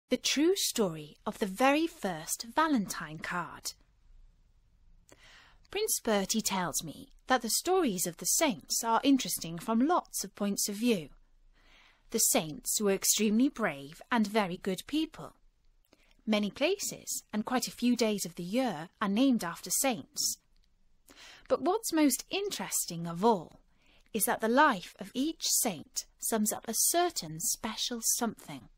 The true story of the very first Valentine card. Prince Bertie tells me that the stories of the saints are interesting from lots of points of view. The saints were extremely brave and very good people. Many places and quite a few days of the year are named after saints. But what's most interesting of all is that the life of each saint sums up a certain special something.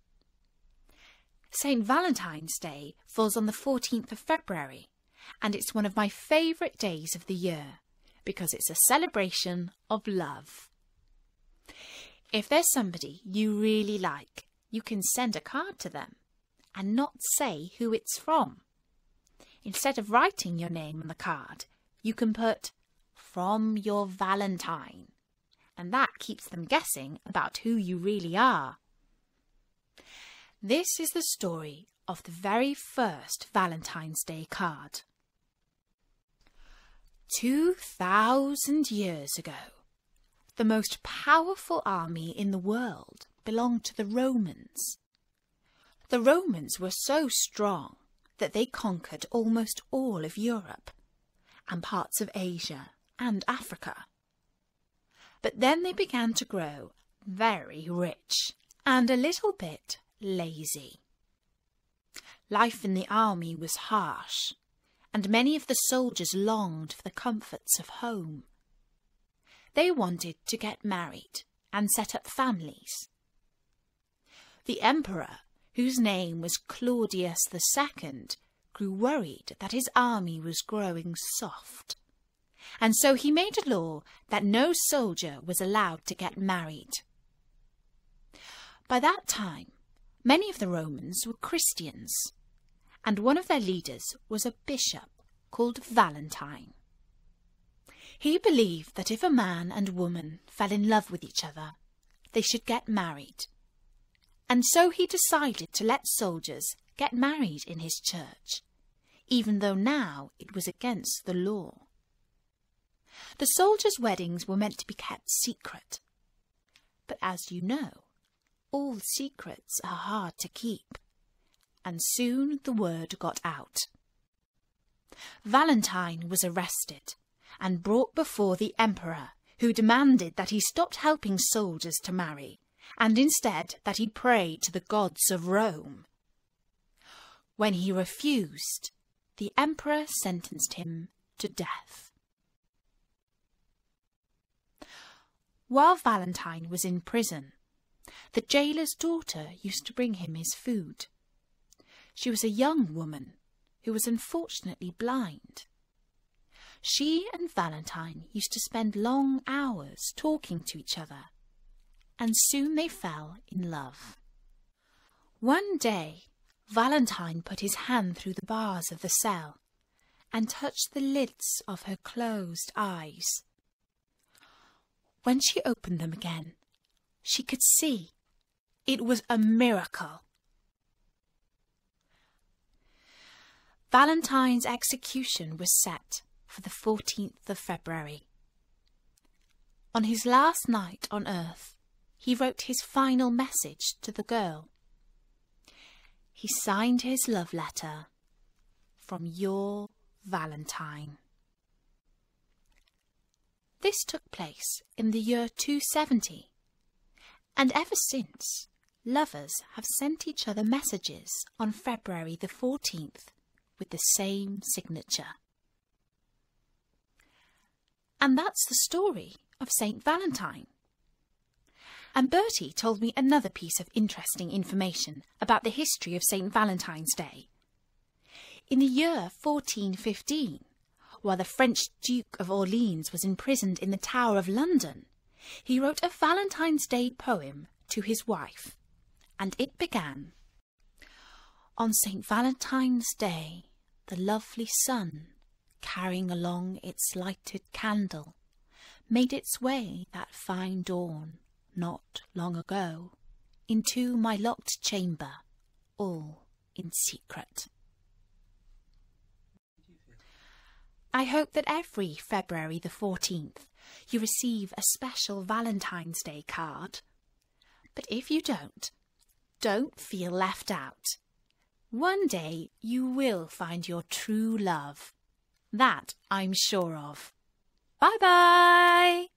St. Valentine's Day falls on the 14th of February, and it's one of my favourite days of the year because it's a celebration of love. If there's somebody you really like, you can send a card to them and not say who it's from. Instead of writing your name on the card, you can put "From your Valentine," and that keeps them guessing about who you really are. This is the story of the very first Valentine's Day card. 2,000 years ago, the most powerful army in the world belonged to the Romans. The Romans were so strong that they conquered almost all of Europe and parts of Asia and Africa. But then they began to grow very rich and a little bit lazy. Life in the army was harsh, and many of the soldiers longed for the comforts of home. They wanted to get married and set up families. The emperor, whose name was Claudius II, grew worried that his army was growing soft, and so he made a law that no soldier was allowed to get married. By that time, many of the Romans were Christians, and one of their leaders was a bishop called Valentine. He believed that if a man and woman fell in love with each other, they should get married, and so he decided to let soldiers get married in his church, even though now it was against the law. The soldiers' weddings were meant to be kept secret, but as you know, all secrets are hard to keep, and soon the word got out. Valentine was arrested and brought before the emperor, who demanded that he stopped helping soldiers to marry, and instead that he pray to the gods of Rome. When he refused, the emperor sentenced him to death. While Valentine was in prison, the jailer's daughter used to bring him his food. She was a young woman who was unfortunately blind. She and Valentine used to spend long hours talking to each other, and soon they fell in love. One day, Valentine put his hand through the bars of the cell and touched the lids of her closed eyes. When she opened them again, she could see. It was a miracle. Valentine's execution was set for the 14th of February. On his last night on earth, he wrote his final message to the girl. He signed his love letter, "From your Valentine." This took place in the year 270, and ever since, lovers have sent each other messages on February the 14th with the same signature. And that's the story of St. Valentine. And Bertie told me another piece of interesting information about the history of St. Valentine's Day. In the year 1415, while the French Duke of Orleans was imprisoned in the Tower of London, he wrote a Valentine's Day poem to his wife, and it began, "On St. Valentine's Day, the lovely sun, carrying along its lighted candle, made its way that fine dawn, not long ago, into my locked chamber, all in secret." I hope that every February the 14th you receive a special Valentine's Day card. But if you don't feel left out. One day you will find your true love. That I'm sure of. Bye-bye!